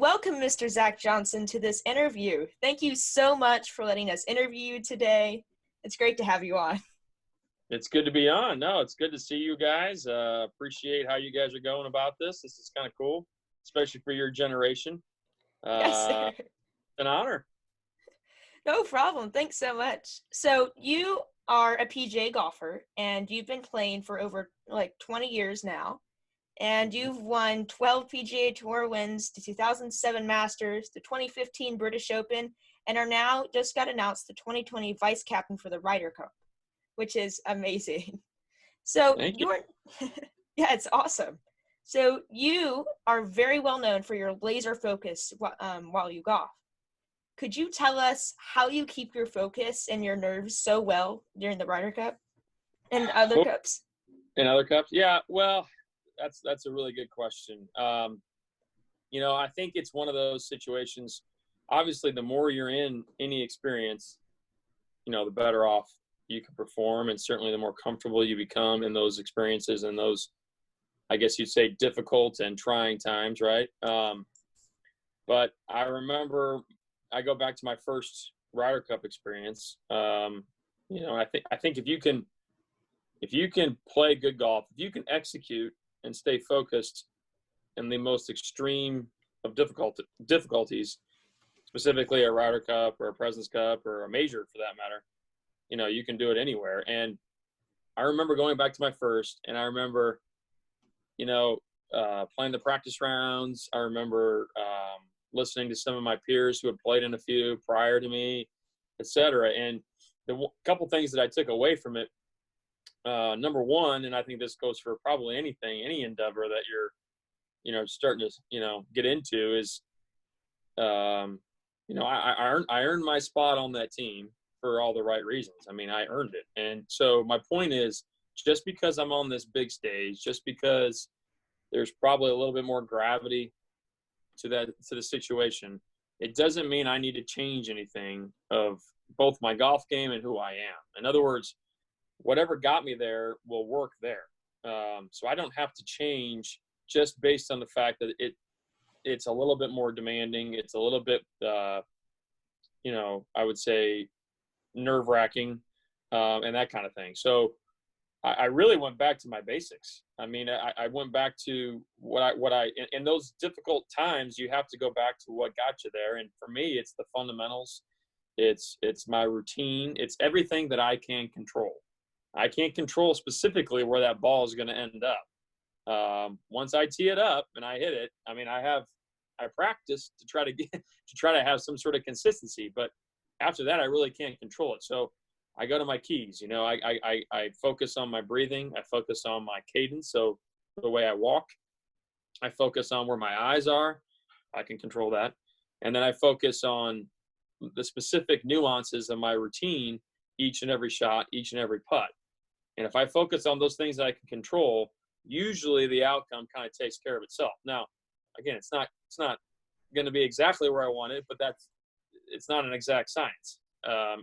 welcome Mr. Zach Johnson to this interview. Thank you so much for letting us interview you today. It's great to have you on. It's good to be on. No, it's good to see you guys. Appreciate how you guys are going about this. This is kind of cool, especially for your generation. Yes, sir. It's an honor. No problem. Thanks so much. So you are a PGA golfer, and you've been playing for over 20 years now. And you've won 12 PGA Tour wins, the 2007 Masters, the 2015 British Open, and are now just got announced the 2020 vice captain for the Ryder Cup, which is amazing. So Thank you. Yeah, it's awesome. So you are very well known for your laser focus while you golf. Could you tell us how you keep your focus and your nerves so well during the Ryder Cup and other cups? In other cups? Yeah, well, that's a really good question. I think it's one of those situations. Obviously, the more you're in any experience, the better off you can perform, and certainly the more comfortable you become in those experiences and those, I guess you'd say, difficult and trying times, right? But I remember, I go back to my first Ryder Cup experience. I think if you can play good golf, if you can execute and stay focused in the most extreme of difficulties, specifically a Ryder Cup or a President's Cup or a major for that matter, you can do it anywhere. And I remember going back to my first, and I remember, playing the practice rounds. I remember listening to some of my peers who had played in a few prior to me, et cetera. And the couple things that I took away from it, number one, and I think this goes for probably any endeavor that you're, starting to, get into is, I earned my spot on that team for all the right reasons. I mean, I earned it. And so my point is, just because I'm on this big stage, just because there's probably a little bit more gravity to the situation, it doesn't mean I need to change anything of both my golf game and who I am. In other words, whatever got me there will work there. So I don't have to change just based on the fact that it's a little bit more demanding. It's a little bit, I would say nerve-wracking, and that kind of thing. So I really went back to my basics. I mean, I went back to what I in those difficult times, you have to go back to what got you there. And for me, it's the fundamentals. It's my routine. It's everything that I can control. I can't control specifically where that ball is going to end up. Once I tee it up and I hit it, I mean, I practice to try to have some sort of consistency, but after that, I really can't control it. So I go to my keys. I focus on my breathing. I focus on my cadence. So the way I walk, I focus on where my eyes are. I can control that. And then I focus on the specific nuances of my routine, each and every shot, each and every putt. And if I focus on those things that I can control, usually the outcome kind of takes care of itself. Now, again, it's not going to be exactly where I want it, but it's not an exact science.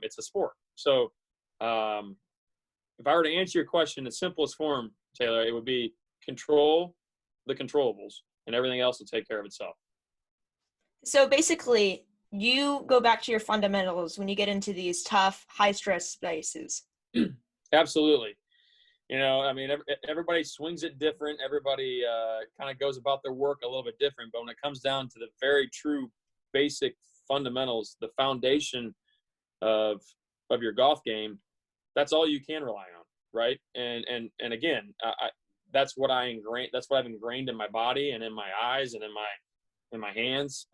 It's a sport. So if I were to answer your question in the simplest form, Taylor, it would be control the controllables, and everything else will take care of itself. So basically, you go back to your fundamentals when you get into these tough, high-stress spaces. Absolutely. I mean, everybody swings it different. Everybody kind of goes about their work a little bit different. But when it comes down to the very true basic fundamentals, the foundation of your golf game, that's all you can rely on, right? And again, that's what I've ingrained in my body and in my eyes and in my hands.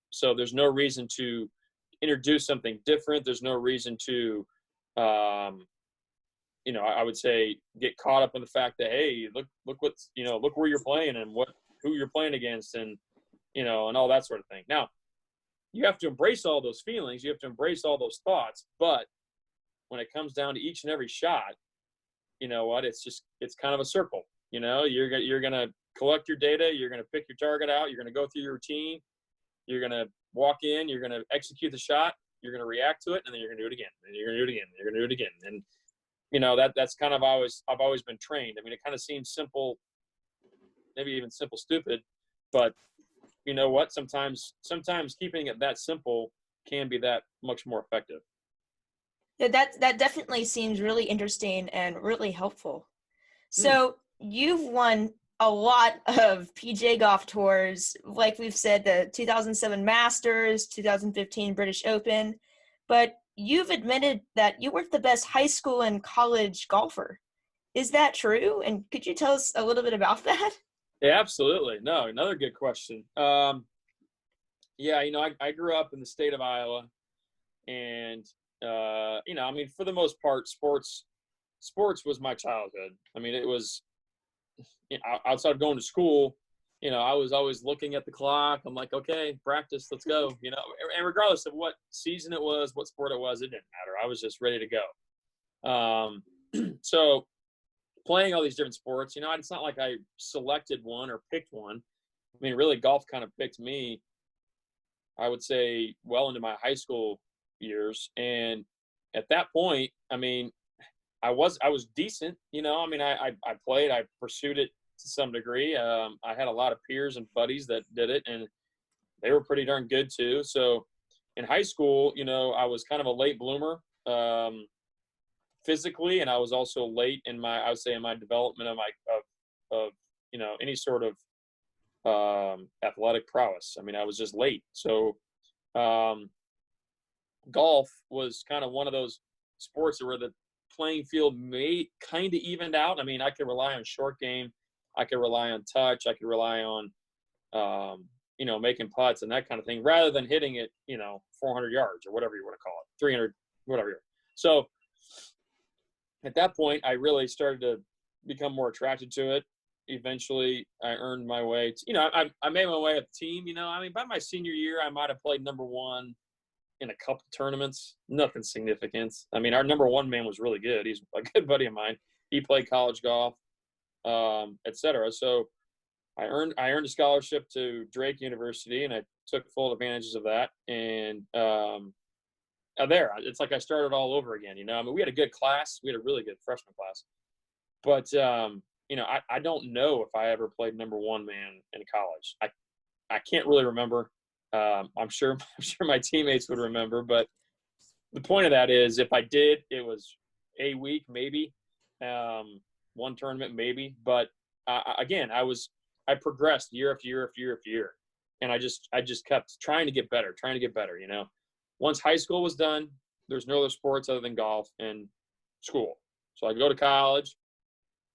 So there's no reason to introduce something different. There's no reason to I would say get caught up in the fact that, hey, look where you're playing and who you're playing against, and and all that sort of thing. Now, you have to embrace all those feelings, you have to embrace all those thoughts, but when it comes down to each and every shot, it's kind of a circle. You're gonna collect your data, you're gonna pick your target out, you're gonna go through your routine, you're gonna walk in, you're gonna execute the shot, you're gonna react to it, and then you're gonna do it again, and you're gonna do it again, and you're gonna do it again. And that's kind of I've always been trained. I mean, it kind of seems simple, maybe even simple stupid, but you know what? Sometimes keeping it that simple can be that much more effective. Yeah, that definitely seems really interesting and really helpful. Hmm. So you've won a lot of PGA golf tours, like we've said, the 2007 Masters, 2015 British Open, but you've admitted that you weren't the best high school and college golfer. Is that true? And could you tell us a little bit about that? Yeah, absolutely. No, another good question. Yeah, I grew up in the state of Iowa, and I mean, for the most part, sports was my childhood. I mean, it was, outside of going to school, I was always looking at the clock. I'm like, okay, practice, let's go. And regardless of what season it was, what sport it was, it didn't matter. I was just ready to go. So playing all these different sports, it's not like I selected one or picked one. I mean, really, golf kind of picked me, I would say, well into my high school years. And at that point, I mean, I was decent. I mean, I played, I pursued it to some degree. I had a lot of peers and buddies that did it, and they were pretty darn good too. So in high school, I was kind of a late bloomer, physically, and I was also late in I would say in my development of any sort of athletic prowess. I mean, I was just late. So golf was kind of one of those sports where the playing field may kind of evened out. I mean, I could rely on short game, I could rely on touch, I could rely on making putts and that kind of thing, rather than hitting it 400 yards or whatever you want to call it, 300, whatever. So at that point, I really started to become more attracted to it. Eventually, I earned my way to, I made my way up the team. I mean, by my senior year, I might have played number one in a couple tournaments, nothing significant. I mean, our number one man was really good. He's a good buddy of mine. He played college golf, etc. So I earned a scholarship to Drake University, and I took full advantages of that. And it's like I started all over again. I mean, we had a good class. We had a really good freshman class, but I don't know if I ever played number one man in college. I can't really remember. I'm sure my teammates would remember, but the point of that is, if I did, it was a week, maybe, one tournament, maybe. But again, I progressed year after year after year after year, and I just kept trying to get better. Once high school was done, there's no other sports other than golf and school. So I go to college,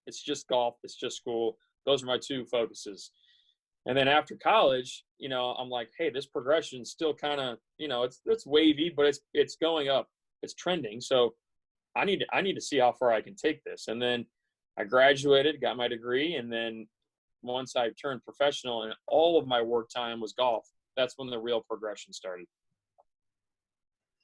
it's just golf, it's just school. Those are my two focuses. And then after college, I'm like, hey, this progression still kind of, it's wavy, but it's going up, it's trending. So I need to see how far I can take this. And then I graduated, got my degree, and then once I turned professional and all of my work time was golf, that's when the real progression started.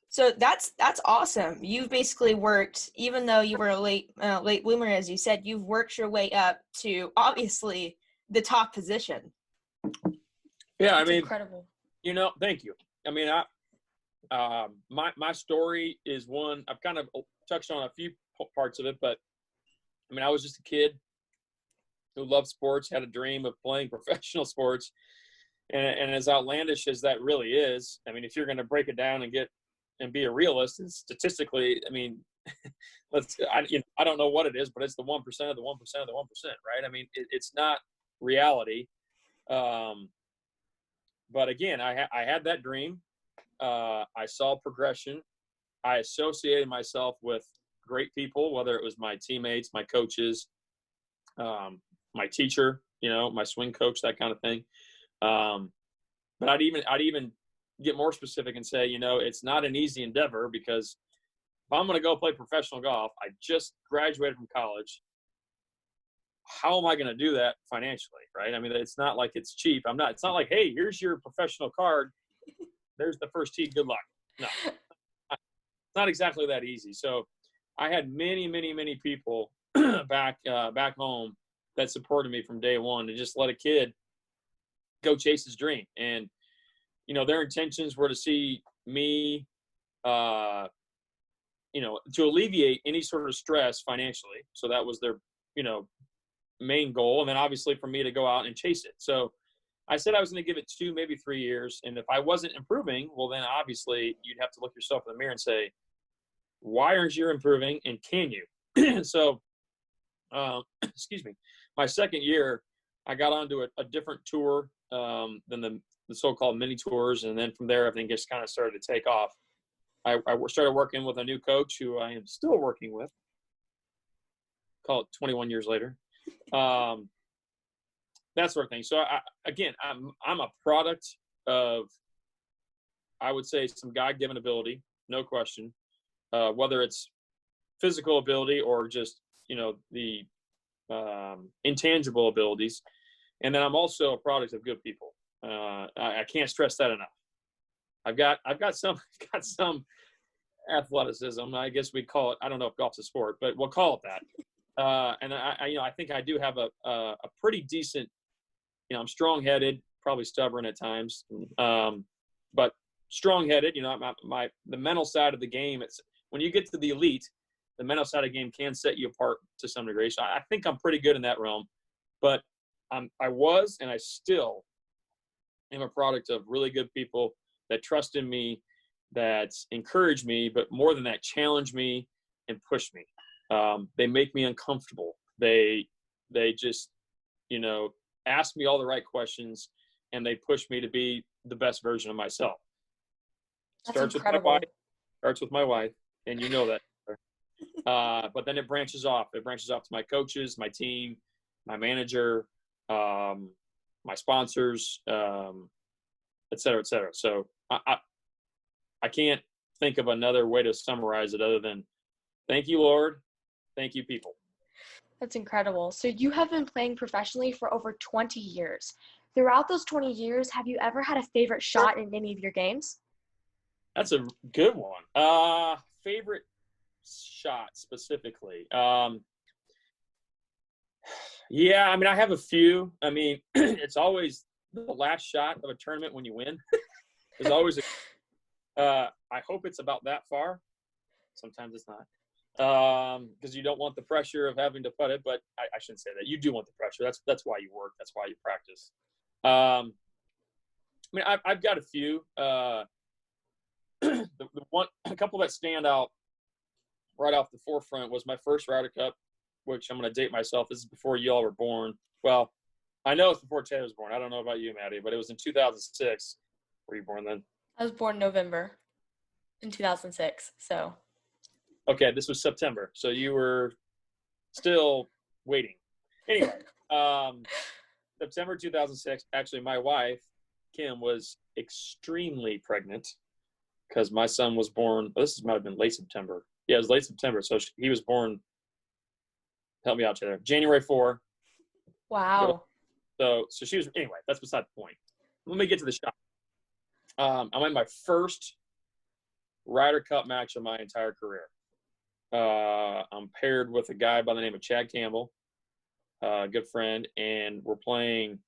So that's awesome. You've basically worked, even though you were a late bloomer, as you said, you've worked your way up to obviously the top position. Yeah, That's I mean, incredible. Thank you. I mean, my story is one I've kind of touched on a few parts of it, but I mean, I was just a kid who loved sports, had a dream of playing professional sports, and as outlandish as that really is, I mean, if you're going to break it down and be a realist, and statistically, I mean, I don't know what it is, but it's the 1% of the 1% of the 1%, right? I mean, it's not reality. But again, I had that dream. I saw progression. I associated myself with great people, whether it was my teammates, my coaches, my teacher, my swing coach, that kind of thing. But I'd even get more specific and say, it's not an easy endeavor, because if I'm going to go play professional golf, I just graduated from college. How am I going to do that financially, right? I mean, it's not like it's cheap. It's not like, hey, here's your professional card. There's the first tee. Good luck. No, it's not exactly that easy. So I had many, many, many people back home that supported me from day one, to just let a kid go chase his dream. And, their intentions were to see me, to alleviate any sort of stress financially. So that was their, main goal. And then obviously for me to go out and chase it. So I said I was going to give it 2, maybe 3 years. And if I wasn't improving, well, then obviously you'd have to look yourself in the mirror and say, why aren't you improving? And can you? So, excuse me, my second year, I got onto a different tour than the so-called mini tours. And then from there, everything just kind of started to take off. I started working with a new coach who I am still working with. Call it 21 years later. That sort of thing. So I'm a product of, I would say, some God-given ability, no question. Whether it's physical ability or just, the intangible abilities. And then I'm also a product of good people. I can't stress that enough. I've got some athleticism. I guess we'd call it, I don't know if golf's a sport, but we'll call it that. And I think I do have a pretty decent, I'm strong-headed, probably stubborn at times, but strong-headed. The mental side of the game. It's when you get to the elite, the mental side of the game can set you apart to some degree. So I think I'm pretty good in that realm. But I was, and I still am a product of really good people that trust in me, that encourage me, but more than that, challenge me and push me. They make me uncomfortable. They just, ask me all the right questions, and they push me to be the best version of myself. That's incredible. Starts with my wife, and you know that. But then it branches off. It branches off to my coaches, my team, my manager, my sponsors, et cetera, et cetera. So I can't think of another way to summarize it other than thank you, Lord. Thank you, people. That's incredible. So you have been playing professionally for over 20 years. Throughout those 20 years, have you ever had a favorite shot in any of your games? That's a good one. Favorite shot specifically. Yeah, I have a few. It's always the last shot of a tournament when you win. There's always I hope it's about that far. Sometimes it's not. Because you don't want the pressure of having to putt it, but I shouldn't say that. You do want the pressure. That's why you work. That's why you practice. I've got a few. A couple that stand out right off the forefront was my first Ryder Cup, which I'm going to date myself. This is before you all were born. Well, I know it's before Ted was born. I don't know about you, Maddie, but it was in 2006. Were you born then? I was born November in 2006, so. Okay, this was September, so you were still waiting. Anyway, September 2006, actually my wife, Kim, was extremely pregnant because my son was born, might have been late September. Yeah, it was late September, so he was born, help me out there, January 4. Wow. So she was, anyway, that's beside the point. Let me get to the shot. I'm in my first Ryder Cup match of my entire career. I'm paired with a guy by the name of Chad Campbell, a good friend, and we're playing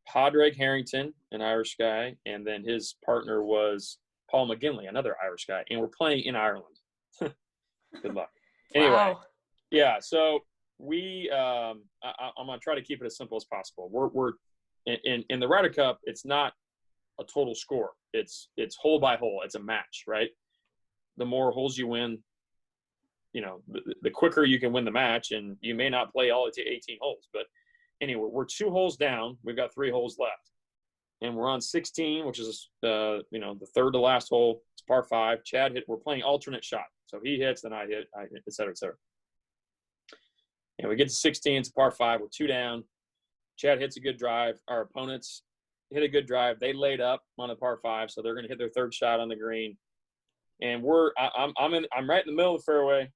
Padraig Harrington, an Irish guy, and then his partner was Paul McGinley, another Irish guy, and we're playing in Ireland. Good luck. Anyway, wow. Yeah, so we I'm gonna try to keep it as simple as possible. We're in the Ryder Cup, it's not a total score. It's hole by hole. It's a match, right? The more holes you win, the quicker you can win the match, and you may not play all 18 holes. But anyway, we're 2 holes down. We've got 3 holes left, and we're on 16, which is the third to last hole. It's par 5. Chad hit. We're playing alternate shot, so he hits, then I hit, et cetera, et cetera. And we get to 16. It's a par 5. We're 2 down. Chad hits a good drive. Our opponents hit a good drive. They laid up on a par 5, so they're going to hit their third shot on the green. And I'm right in the middle of the fairway.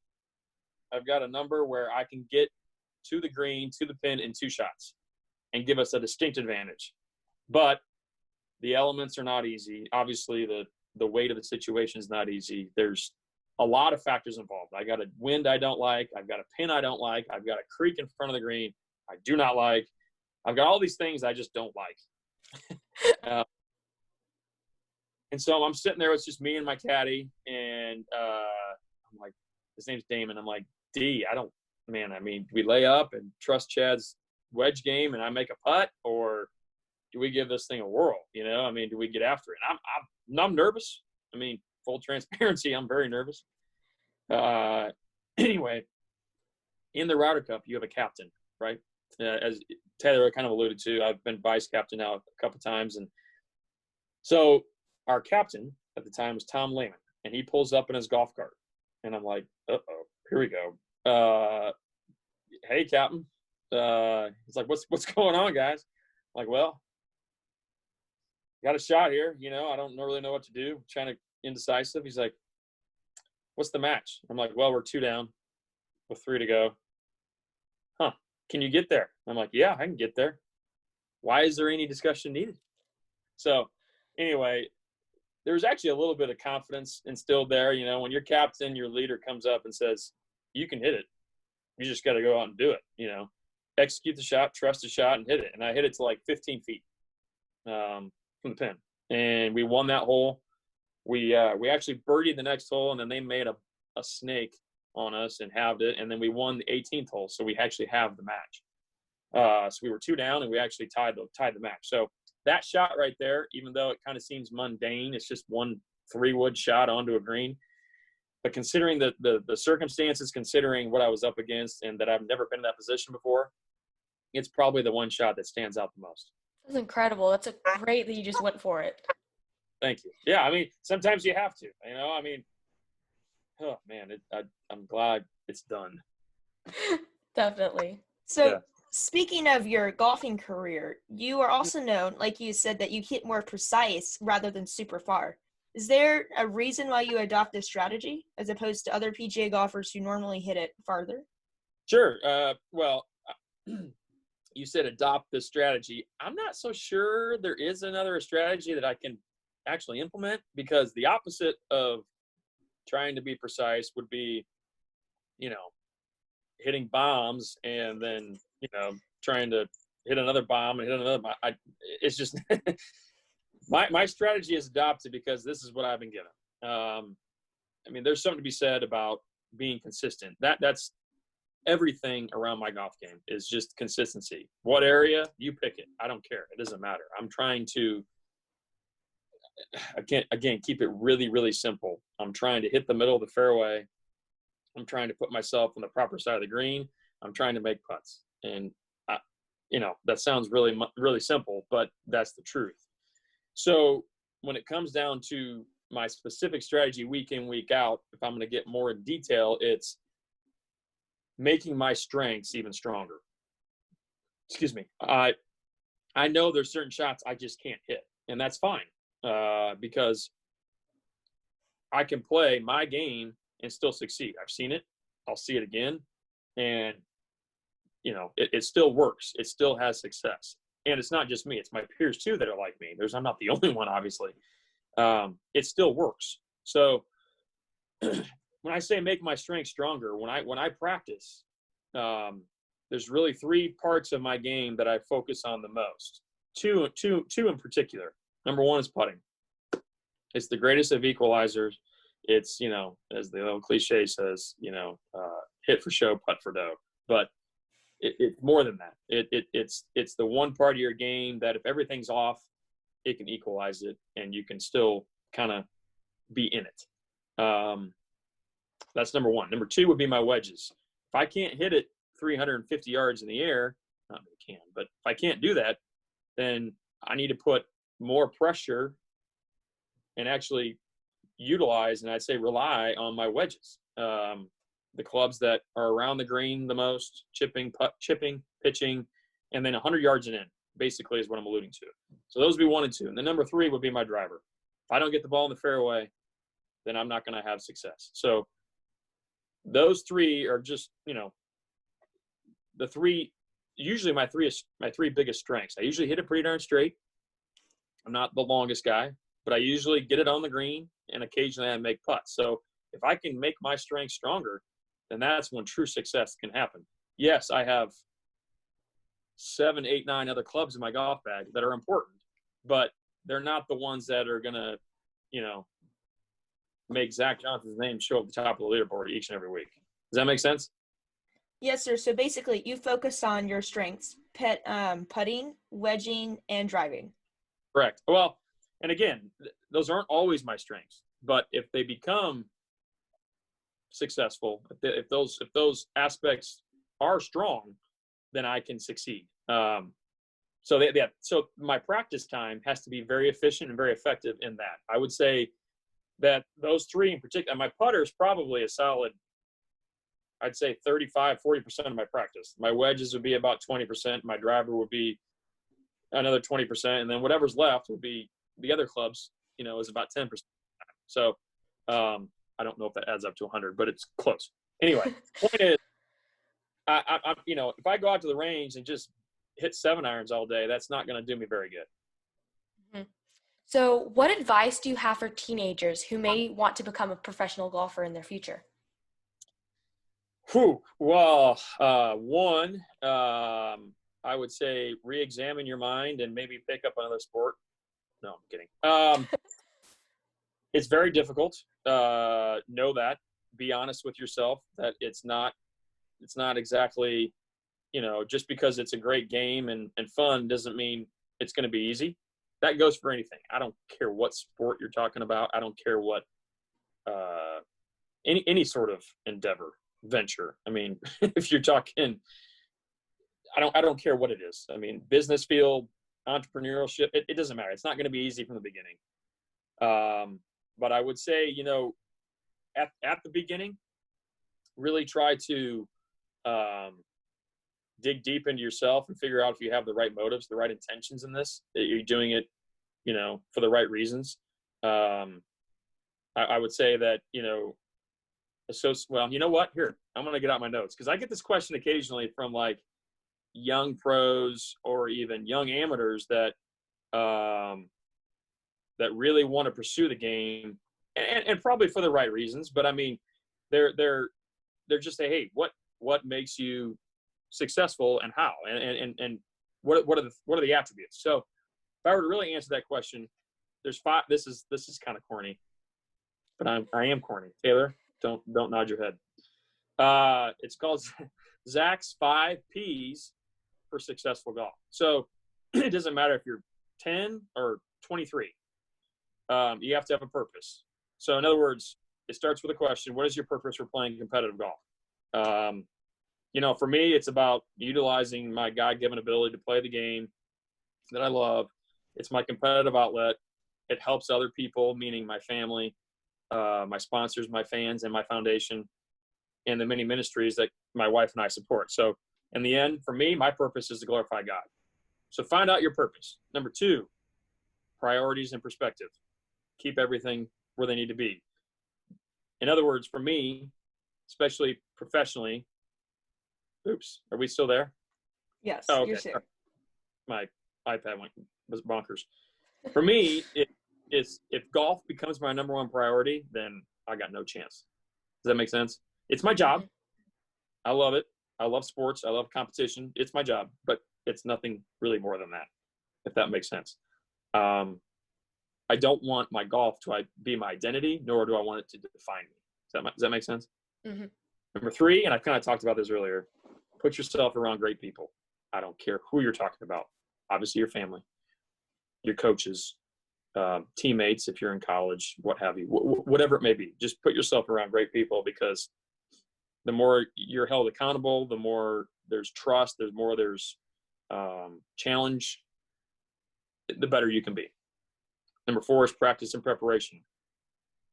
I've got a number where I can get to the green, to the pin in 2 shots and give us a distinct advantage. But the elements are not easy. Obviously, the weight of the situation is not easy. There's a lot of factors involved. I got a wind I don't like. I've got a pin I don't like. I've got a creek in front of the green I do not like. I've got all these things I just don't like. And so I'm sitting there. It's just me and my caddy. And I'm like, his name's Damon. I'm like, D, do we lay up and trust Chad's wedge game and I make a putt, or do we give this thing a whirl? You know, I mean, do we get after it? I'm nervous. I mean, full transparency, I'm very nervous. Anyway, in the Ryder Cup, you have a captain, right? As Taylor kind of alluded to, I've been vice captain now a couple of times. And so our captain at the time was Tom Lehman, and he pulls up in his golf cart. And I'm like, uh-oh, here we go. Hey, captain. He's like, what's going on, guys? I'm like, well, got a shot here. You know, I don't really know what to do. I'm trying to indecisive. He's like, what's the match? I'm like, well, we're 2 down with 3 to go. Huh. Can you get there? I'm like, yeah, I can get there. Why is there any discussion needed? So anyway, there was actually a little bit of confidence instilled there. You know, when your captain, your leader comes up and says, you can hit it. You just got to go out and do it. You know, execute the shot, trust the shot, and hit it. And I hit it to like 15 feet from the pin. And we won that hole. We actually birdied the next hole, and then they made a snake on us and halved it. And then we won the 18th hole. So we actually halved the match. So we were 2 down, and we actually tied the match. So that shot right there, even though it kind of seems mundane, it's just one 3-wood shot onto a green. But considering the circumstances, considering what I was up against and that I've never been in that position before, it's probably the one shot that stands out the most. That's incredible. That's great that you just went for it. Thank you. Yeah, I mean, sometimes you have to. You know, I mean, oh, man, I'm glad it's done. Definitely. So Yeah. Speaking of your golfing career, you are also known, like you said, that you hit more precise rather than super far. Is there a reason why you adopt this strategy as opposed to other PGA golfers who normally hit it farther? Sure. Well, you said adopt this strategy. I'm not so sure there is another strategy that I can actually implement, because the opposite of trying to be precise would be, you know, hitting bombs and then, you know, trying to hit another bomb and hit another bomb. It's just my strategy is adopted because this is what I've been given. I mean, there's something to be said about being consistent. That's everything around my golf game is just consistency. What area, you pick it. I don't care. It doesn't matter. I'm trying to, again, keep it really, really simple. I'm trying to hit the middle of the fairway. I'm trying to put myself on the proper side of the green. I'm trying to make putts. And, you know, that sounds really, really simple, but that's the truth. So when it comes down to my specific strategy week in, week out, if I'm going to get more in detail, it's making my strengths even stronger. Excuse me. I know there's certain shots I just can't hit, and that's fine, because I can play my game and still succeed. I've seen it. I'll see it again. And, you know, it still works. It still has success. And it's not just me. It's my peers, too, that are like me. I'm not the only one, obviously. It still works. So when I say make my strength stronger, when I practice, there's really 3 parts of my game that I focus on the most. Two in particular. Number 1 is putting. It's the greatest of equalizers. It's, you know, as the old cliche says, you know, hit for show, putt for dough. But it's more than that. It's the one part of your game that if everything's off, it can equalize it, and you can still kind of be in it. That's number 1. Number 2 would be my wedges. If I can't hit it 350 yards in the air, not that I can, but if I can't do that, then I need to put more pressure and actually utilize, and I'd say rely on my wedges. The clubs that are around the green the most, chipping, pitching, and then 100 yards and in, basically is what I'm alluding to. So those would be 1 and 2. And then number 3 would be my driver. If I don't get the ball in the fairway, then I'm not going to have success. So those 3 are just, you know, the 3, usually my 3 biggest strengths. I usually hit it pretty darn straight. I'm not the longest guy, but I usually get it on the green, and occasionally I make putts. So if I can make my strength stronger, then that's when true success can happen. Yes, I have 7, 8, 9 other clubs in my golf bag that are important, but they're not the ones that are going to, you know, make Zach Johnson's name show up at the top of the leaderboard each and every week. Does that make sense? Yes, sir. So basically, you focus on your strengths, putting, wedging, and driving. Correct. Well, and again, those aren't always my strengths, but if they become successful, if those aspects are strong, then I can succeed. So my practice time has to be very efficient and very effective in that. I would say that those three in particular, my putter is probably a solid, I'd say 35-40% of my practice. My wedges would be about 20%. My driver would be another 20%. And then whatever's left would be the other clubs, is about 10%. So I don't know if that adds up to 100, but it's close. Anyway, point is, I if I go out to the range and just hit 7-irons all day, that's not going to do me very good. Mm-hmm. So what advice do you have for teenagers who may want to become a professional golfer in their future? Well, one, I would say re-examine your mind and maybe pick up another sport. No, I'm kidding. It's very difficult. Know that. Be honest with yourself that it's not exactly, just because it's a great game and fun doesn't mean it's going to be easy. That goes for anything. I don't care what sport you're talking about. I don't care what any sort of endeavor, venture. I mean, if you're talking, I don't care what it is. I mean, business field, entrepreneurship, it doesn't matter. It's not going to be easy from the beginning. But I would say, at the beginning, really try to dig deep into yourself and figure out if you have the right motives, the right intentions in this, that you're doing it, for the right reasons. I would say that, well, you know what? Here, I'm going to get out my notes, because I get this question occasionally from like young pros or even young amateurs that really want to pursue the game, and probably for the right reasons. But I mean, they're just say, hey, what makes you successful and how, and what are the attributes? So if I were to really answer that question, there's 5. This is kind of corny, but I am corny. Taylor, don't nod your head. It's called Zach's 5 P's for successful golf. So it doesn't matter if you're 10 or 23. You have to have a purpose. So in other words, it starts with a question: what is your purpose for playing competitive golf? For me, it's about utilizing my God-given ability to play the game that I love. It's my competitive outlet. It helps other people, meaning my family, my sponsors, my fans, and my foundation, and the many ministries that my wife and I support. So in the end, for me, my purpose is to glorify God. So find out your purpose. Number 2, priorities and perspective. Keep everything where they need to be. In other words, for me, especially professionally, oops, are we still there? Yes, oh, okay. You're there. My iPad was bonkers. For me, if golf becomes my number 1 priority, then I got no chance. Does that make sense? It's my job. I love it. I love sports. I love competition. It's my job, but it's nothing really more than that, if that makes sense. I don't want my golf to be my identity, nor do I want it to define me. Does that make sense? Mm-hmm. Number 3, and I kind of talked about this earlier, put yourself around great people. I don't care who you're talking about. Obviously, your family, your coaches, teammates, if you're in college, what have you, whatever it may be. Just put yourself around great people, because the more you're held accountable, the more there's trust, there's challenge, the better you can be. Number 4 is practice and preparation.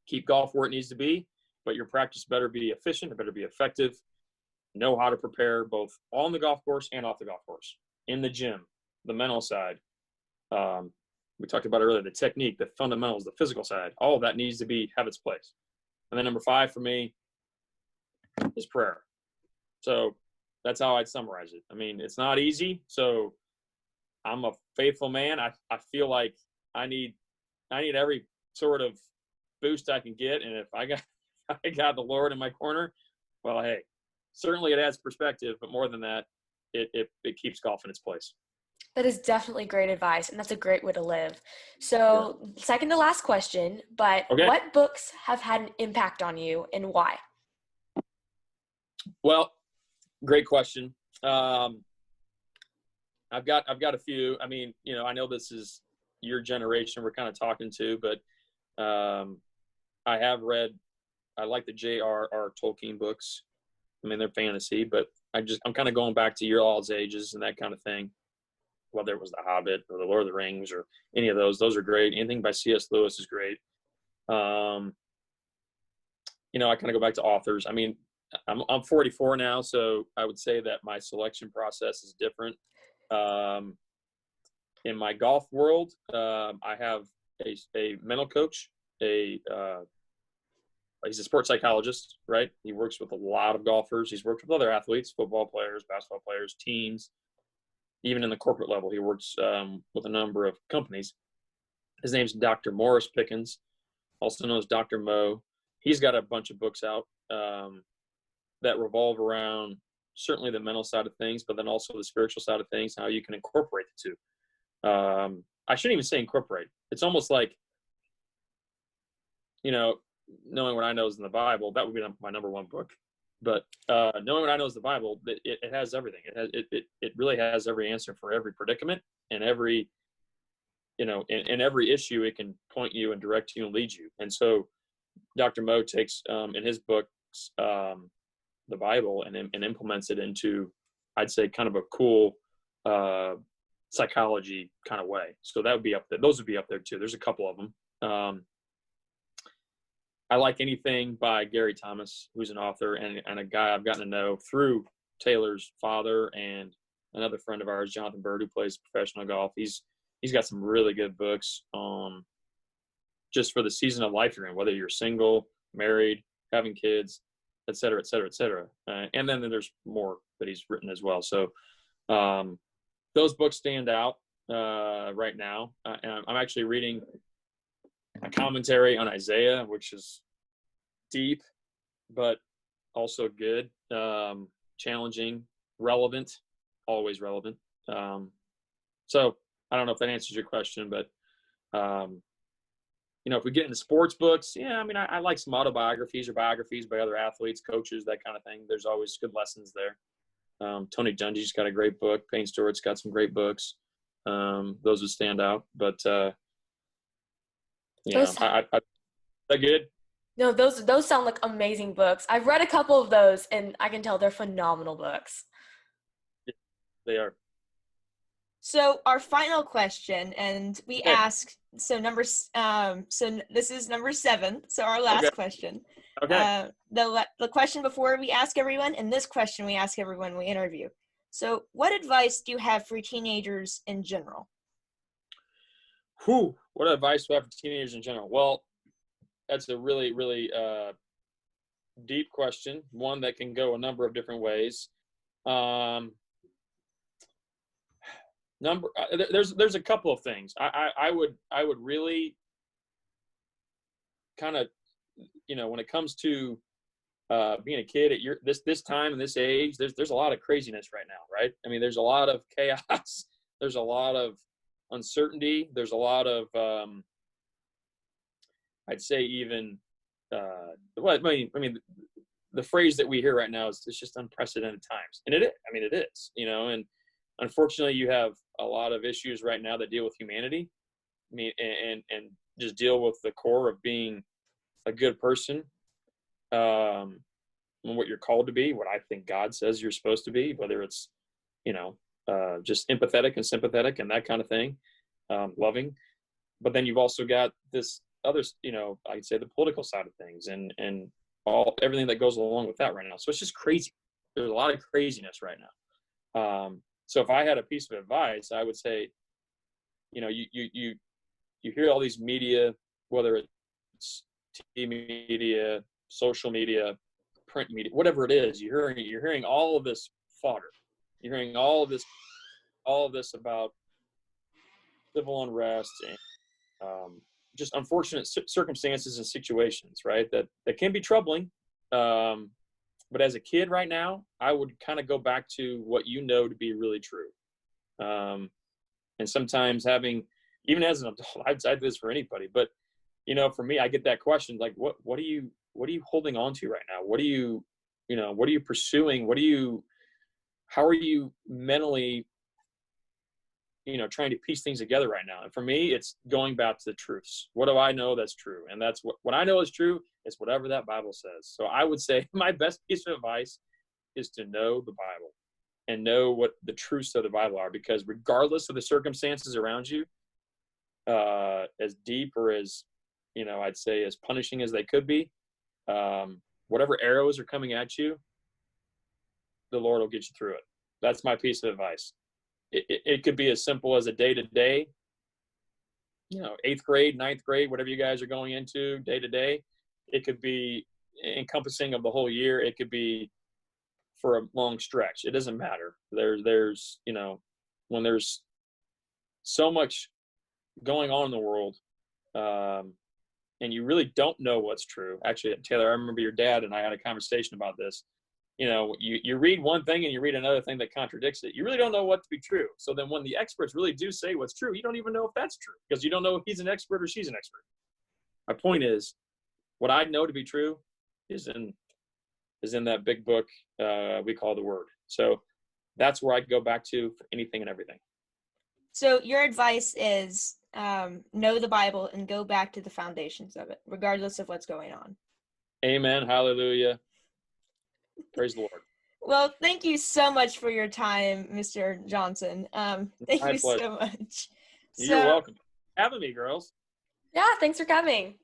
Keep golf where it needs to be, but your practice better be efficient, it better be effective. Know how to prepare both on the golf course and off the golf course, in the gym, the mental side. We talked about earlier, the technique, the fundamentals, the physical side, all of that needs to have its place. And then number 5 for me is prayer. So that's how I'd summarize it. I mean, it's not easy. So I'm a faithful man. I feel like I need every sort of boost I can get. And if I got the Lord in my corner, well, hey, certainly it adds perspective, but more than that, it keeps golf in its place. That is definitely great advice, and that's a great way to live. So, Second to last question, but okay. What books have had an impact on you, and why? Well, great question. I've got a few. I mean, I know this is your generation we're kind of talking to, but I have read. I like the J.R.R. Tolkien books. I mean, they're fantasy, but I'm kind of going back to your all's ages and that kind of thing. Whether it was The Hobbit or The Lord of the Rings or any of those are great. Anything by C.S. Lewis is great. I kind of go back to authors. I mean, I'm 44 now, so I would say that my selection process is different. In my golf world, I have a mental coach. He's a sports psychologist, right? He works with a lot of golfers. He's worked with other athletes, football players, basketball players, teams. Even in the corporate level, he works with a number of companies. His name's Dr. Morris Pickens, also known as Dr. Mo. He's got a bunch of books out that revolve around certainly the mental side of things, but then also the spiritual side of things, how you can incorporate the two. I shouldn't even say incorporate. It's almost like, knowing what I know is in the Bible, that would be my number one book. But knowing what I know is the Bible, it has everything. It really has every answer for every predicament and every, in every issue, it can point you and direct you and lead you. And so Dr. Mo takes in his books the Bible and implements it into, I'd say, kind of a cool psychology kind of way. So that would be up there. Those would be up there too. There's a couple of them. I like anything by Gary Thomas, who's an author and a guy I've gotten to know through Taylor's father and another friend of ours, Jonathan Bird, who plays professional golf. He's got some really good books just for the season of life you're in, whether you're single, married, having kids, et cetera, et cetera, et cetera. And then there's more that he's written as well. So those books stand out right now. I'm actually reading a commentary on Isaiah, which is deep, but also good, challenging, relevant, always relevant. So I don't know if that answers your question, but if we get into sports books, I mean, I like some autobiographies or biographies by other athletes, coaches, that kind of thing. There's always good lessons there. Tony Dungy's got a great book. Payne Stewart's got some great books. Those would stand out, but is that good? No, those sound like amazing books. I've read a couple of those, and I can tell they're phenomenal books. Yeah, they are. So our final question, and we ask. So this is number 7. So our last question. Okay. The question before we ask everyone, and this question we ask everyone we interview. So, what advice do you have for teenagers in general? What advice do I have for teenagers in general? Well, that's a really, really deep question, one that can go a number of different ways. There's a couple of things. I would really kind of, when it comes to being a kid at this time and this age, there's a lot of craziness right now, right? I mean, there's a lot of chaos. There's a lot of uncertainty. There's a lot of I'd say even the phrase that we hear right now is it's just unprecedented times, and it is, and unfortunately you have a lot of issues right now that deal with humanity. I mean, and just deal with the core of being a good person, and what you're called to be, what I think God says you're supposed to be, whether it's, just empathetic and sympathetic and that kind of thing, loving. But then you've also got this other, I'd say the political side of things and everything that goes along with that right now. So it's just crazy. There's a lot of craziness right now. So if I had a piece of advice, I would say, you hear all these media, whether it's TV media, social media, print media, whatever it is, you're hearing all of this fodder. You're hearing all of this about civil unrest and just unfortunate circumstances and situations, right? That can be troubling. But as a kid right now, I would kind of go back to what to be really true. And sometimes even as an adult, I'd say this for anybody, but for me, I get that question, like, what are you holding on to right now? What are you pursuing? How are you mentally trying to piece things together right now. And for me, it's going back to the truths. What do I know that's true? And that's what I know is true is whatever that Bible says. So I would say my best piece of advice is to know the Bible and know what the truths of the Bible are, because regardless of the circumstances around you, as deep or as, I'd say as punishing as they could be, whatever arrows are coming at you, the Lord will get you through it. That's my piece of advice. It could be as simple as a day-to-day, 8th grade, 9th grade, whatever you guys are going into day-to-day. It could be encompassing of the whole year. It could be for a long stretch. It doesn't matter. There's when there's so much going on in the world, and you really don't know what's true. Actually, Taylor, I remember your dad and I had a conversation about this. You read one thing and you read another thing that contradicts it. You really don't know what to be true. So then when the experts really do say what's true, you don't even know if that's true, because you don't know if he's an expert or she's an expert. My point is, what I know to be true is in that big book we call the Word. So that's where I'd go back to for anything and everything. So your advice is know the Bible and go back to the foundations of it, regardless of what's going on. Amen. Hallelujah. Praise the Lord. Well, thank you so much for your time, Mr. Johnson. Thank My you pleasure. so much. You're welcome. Having me, girls. Yeah, thanks for coming.